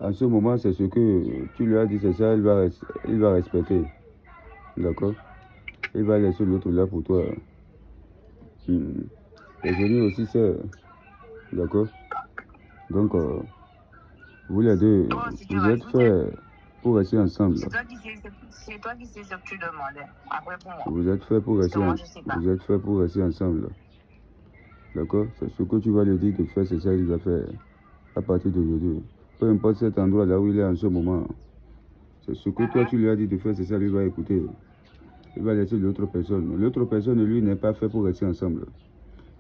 En ce moment, c'est ce que tu lui as dit, c'est ça, il va respecter. D'accord? Il va laisser l'autre là pour toi. Les génies aussi, c'est... D'accord? Donc, vous les deux, vous êtes faits pour rester ensemble. C'est toi qui sais ce que tu demandes. Après, pour moi. Vous êtes faits pour rester, vous êtes faits pour rester ensemble. D'accord? C'est ce que tu vas lui dire de faire, c'est ça qu'il va faire à partir d'aujourd'hui. Peu importe cet endroit là où il est en ce moment. C'est ce que toi tu lui as dit de faire, c'est ça lui va écouter. Il va laisser l'autre personne. L'autre personne, lui, n'est pas fait pour rester ensemble.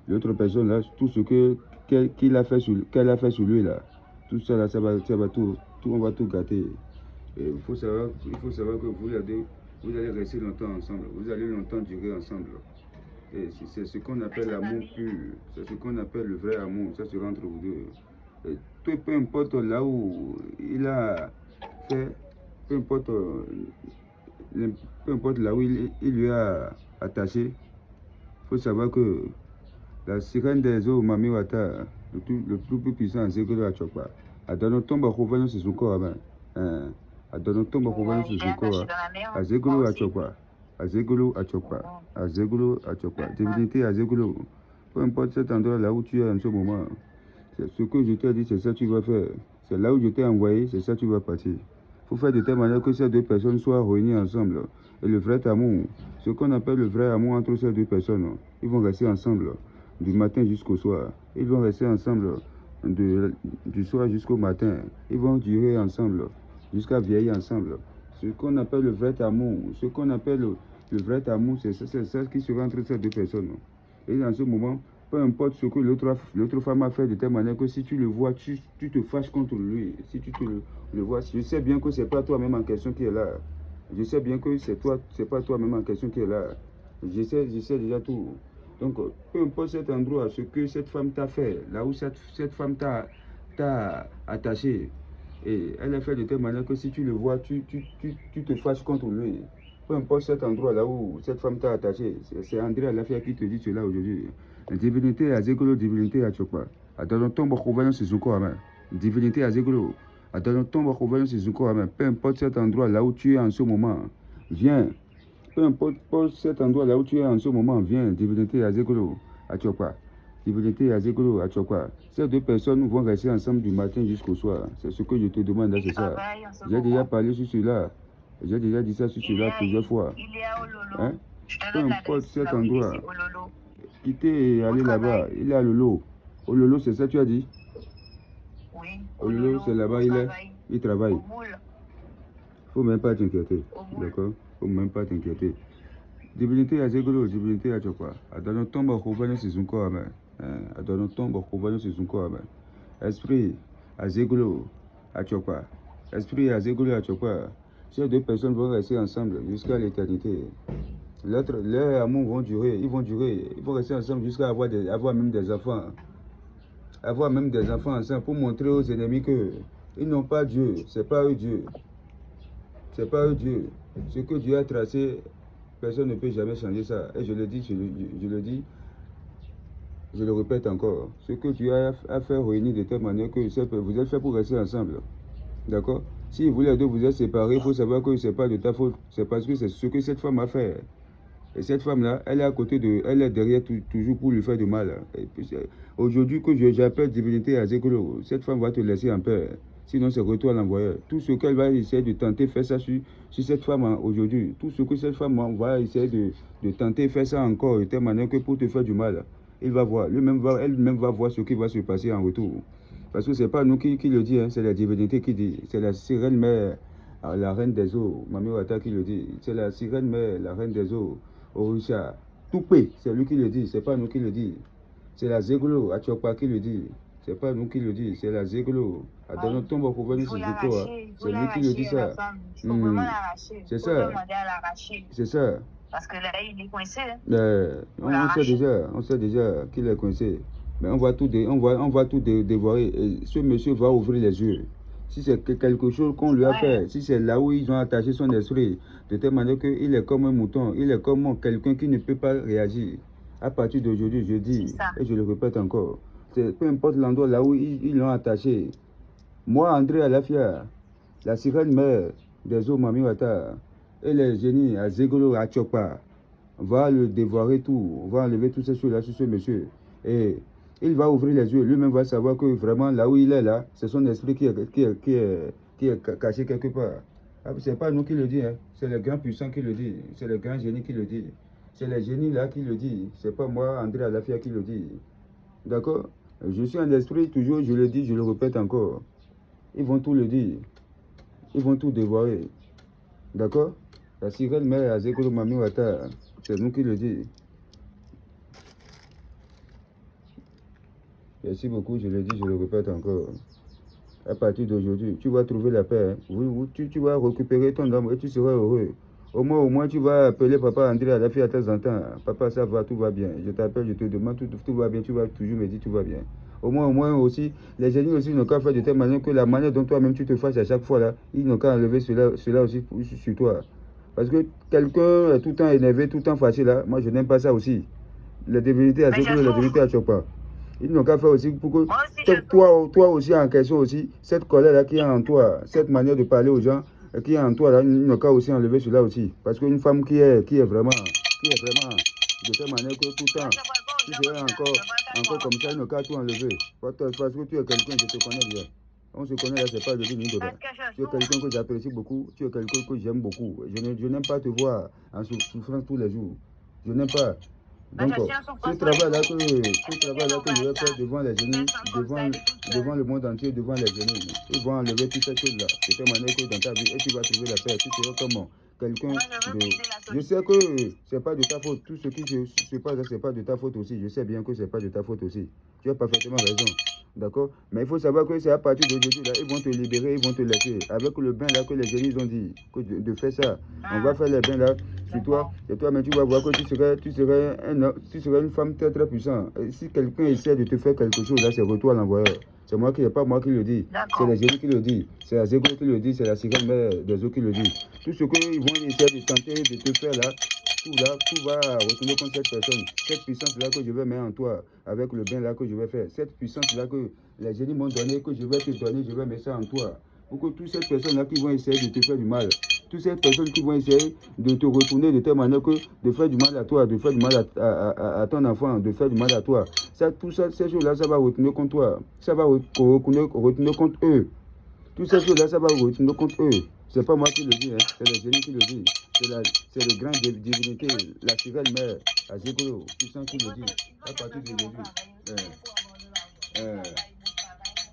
L'autre personne, là, tout ce qu'elle a fait sur lui, là, tout ça, là, ça va tout, on va tout gâter. Il faut savoir que vous allez rester longtemps ensemble. Vous allez longtemps durer ensemble. Et c'est ce qu'on appelle l'amour pur. C'est ce qu'on appelle le vrai amour. Ça se rentre vous deux. Et tout, peu importe là où il a fait, peu importe là où il lui a attaché, il faut savoir que la sirène des eaux, Mami Wata, le plus puissant, c'est que la chopa. A donné tombe à Rovano sur son corps. A donné tombe à Rovano sur son corps. A Zegolo à chopa. A Zegolo à chopa. A Zegolo à chopa. Divinité à Zegolo. Peu importe cet endroit là où tu es en ce moment, c'est ce que je t'ai dit, c'est ça que tu vas faire. C'est là où je t'ai envoyé, c'est ça que tu vas partir. Il faut faire de telle manière que ces deux personnes soient réunies ensemble. Et le vrai amour, ce qu'on appelle le vrai amour entre ces deux personnes, ils vont rester ensemble du matin jusqu'au soir. Ils vont rester ensemble du soir jusqu'au matin. Ils vont durer ensemble jusqu'à vieillir ensemble. Ce qu'on appelle le vrai amour, ce qu'on appelle le vrai amour, c'est ça qui sera entre ces deux personnes. Et dans ce moment, peu importe ce que l'autre femme a fait de telle manière que si tu le vois, tu te fâches contre lui. Si tu le vois, je sais bien que ce n'est pas toi-même en question qui est là. Je sais bien que c'est pas toi-même en question qui est là. Je sais déjà tout. Donc, peu importe cet endroit, ce que cette femme t'a fait, là où cette femme t'a attaché, et elle a fait de telle manière que si tu le vois, tu te fâches contre lui. Peu importe cet endroit là où cette femme t'a attaché, c'est André Alafia qui te dit cela aujourd'hui. Divinité à Zegolo, divinité à Chokpa. À dans tombe à Suzuko Amen. Divinité à Zegolo. À dans tombe à Suzuko Amen. Peu importe cet endroit là où tu es en ce moment, viens. Peu importe cet endroit là où tu es en ce moment, viens. Divinité à Zegolo, à Chokpa. Divinité à Zegolo, à Chokpa. Ces deux personnes vont rester ensemble du matin jusqu'au soir. C'est ce que je te demande, c'est ça. J'ai déjà parlé sur cela. J'ai déjà dit ça sur cela plusieurs fois. Il est à Ololo. Hein? Peu importe cet endroit. Quitter et aller là-bas. Il est à Lolo. Ololo, c'est ça que tu as dit? Oui. Ololo, c'est là-bas, il travaille. Faut même pas t'inquiéter. D'accord? Faut même pas t'inquiéter. Divinité à Zegolo, divinité à Chokwa. Adano tombe Rovano c'est son corps, amen. Adano tombe Rovano c'est son corps, amen. Esprit à Zegolo, à Chokwa. Esprit à Zegolo, à Chokwa. Ces deux personnes vont rester ensemble jusqu'à l'éternité. Leurs amours vont durer, ils vont rester ensemble jusqu'à avoir même des enfants. Avoir même des enfants ensemble pour montrer aux ennemis que ils n'ont pas Dieu, c'est pas eux Dieu. C'est pas eux Dieu. Ce que Dieu a tracé, personne ne peut jamais changer ça. Et je le dis, je le répète encore. Ce que Dieu a fait réunir de telle manière que vous êtes fait pour rester ensemble. D'accord? Si vous les deux vous êtes séparés, il faut savoir que ce n'est pas de ta faute. C'est parce que c'est ce que cette femme a fait. Et cette femme-là, elle est à côté elle est derrière toujours pour lui faire du mal. Aujourd'hui que j'appelle divinité à Zekolo, cette femme va te laisser en paix. Sinon, c'est retour à l'envoyeur. Tout ce qu'elle va essayer de tenter, faire ça sur cette femme aujourd'hui. Tout ce que cette femme va essayer de tenter, faire ça encore, de telle manière que pour te faire du mal, il va voir. Elle-même va voir ce qui va se passer en retour. Parce que ce n'est pas nous qui le dit, hein, c'est la divinité qui dit. C'est la sirène mère, la reine des eaux, Mami Wata qui le dit. C'est la sirène mère, la reine des eaux, Orisha. Toupé, c'est lui qui le dit, c'est pas nous qui le dit. C'est la Zegolo, Achokpa qui le dit. C'est pas nous qui le dit, c'est la Zegolo. Dans notre tombe, on peut venir sur c'est lui qui le dit ça. C'est ça. C'est ça. Parce que là, il est coincé. On sait déjà qu'il est coincé. Mais on va tout dévoiler. Et ce monsieur va ouvrir les yeux. Si c'est quelque chose qu'on lui a fait, si c'est là où ils ont attaché son esprit, de telle manière qu'il est comme un mouton, il est comme quelqu'un qui ne peut pas réagir. À partir d'aujourd'hui, je dis, et je le répète encore, peu importe l'endroit là où ils l'ont attaché, Moi, André Alafia, la sirène mère des eaux Mamiwata et les génies à Zegolo, à Tchokpa, va le dévorer tout, va enlever toutes ces choses-là sur ce monsieur. Et il va ouvrir les yeux, lui-même va savoir que vraiment là où il est là, c'est son esprit qui est caché quelque part. Ah, c'est pas nous qui le dit, hein. C'est les grands puissants qui le dit, c'est les grands génies qui le dit. C'est les génies là qui le dit, c'est pas moi, André Alafia, qui le dit. D'accord? Je suis un esprit, toujours, je le dis, je le répète encore. Ils vont tout le dire, ils vont tout dévoiler. D'accord? La sirène mère à Zekolo Mamiwata, c'est nous qui le dit. Merci beaucoup, je le dis, je le répète encore. À partir d'aujourd'hui, tu vas trouver la paix. Hein. Tu vas récupérer ton âme et tu seras heureux. Au moins, tu vas appeler papa André à la fille à temps en temps. Papa, ça va, tout va bien. Je t'appelle, je te demande, tout va bien. Tu vas toujours me dire, tout va bien. Au moins aussi, les génies aussi n'ont qu'à faire de telle manière que la manière dont toi-même tu te fâches à chaque fois là, ils n'ont qu'à enlever cela aussi sur toi. Parce que quelqu'un est tout le temps énervé, tout le temps fâché là, moi je n'aime pas ça aussi. La divinité à ce que la divinité à Chopin. Ils n'ont qu'à faire aussi pour que toi aussi en question aussi, cette colère-là qui est en toi, cette manière de parler aux gens qui est en toi, là, ils n'ont qu'à aussi enlever cela aussi. Parce qu'une femme qui est vraiment de telle manière que tout le temps, tu serais encore comme ça, ils n'ont qu'à tout enlever. Parce que tu es quelqu'un, je te connais bien. On se connaît là, c'est pas le ni de là. Tu es quelqu'un que j'apprécie beaucoup, tu es quelqu'un que j'aime beaucoup. Je n'aime pas te voir en souffrance tous les jours. Je n'aime pas. Donc, ce travail-là que je vais faire devant les génies, devant le monde entier, devant les génies, ils vont enlever toutes ces choses-là. De telle manière que dans ta vie, et tu vas trouver la paix. Tu seras comme quelqu'un de... Je sais que c'est pas de ta faute. Tout ce qui se passe, c'est pas de ta faute aussi. Je sais bien que c'est pas de ta faute aussi. Tu as parfaitement raison. D'accord? Mais il faut savoir que c'est à partir d'aujourd'hui, là, ils vont te libérer, ils vont te laisser. Avec le bain là que les génies ont dit, que de faire ça. On va faire les bains là sur toi. Et toi, mais tu vas voir que tu serais une femme très très puissante. Et si quelqu'un essaie de te faire quelque chose, là, c'est retour à l'envoyeur. C'est moi qui, pas moi qui le dis. C'est les génies qui le disent. C'est la Zégo qui le dit. C'est la sirène mère des eaux qui le dit. Tout ce qu'ils vont essayer de tenter de te faire là, tout va retourner contre cette personne. Cette puissance-là que je vais mettre en toi, avec le bain là que je vais faire. Cette puissance-là que les génies m'ont donné, que je vais te donner, je vais mettre ça en toi. Pour que toutes ces personnes-là qui vont essayer de te faire du mal, toutes ces personnes qui vont essayer de te retourner de telle manière que de faire du mal à toi, de faire du mal à ton enfant, de faire du mal à toi. Tout ça, ces choses-là, ça va retourner contre toi. Ça va retourner contre eux. Toutes ces choses-là, ça va retourner contre eux. C'est pas moi qui le dis, hein. C'est les génies qui le disent. C'est le grand divinité, la sirène mère, à Zégo, puissant qui le dit. À partir d'aujourd'hui.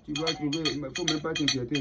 Tu vas trouver, il ne faut même pas t'inquiéter.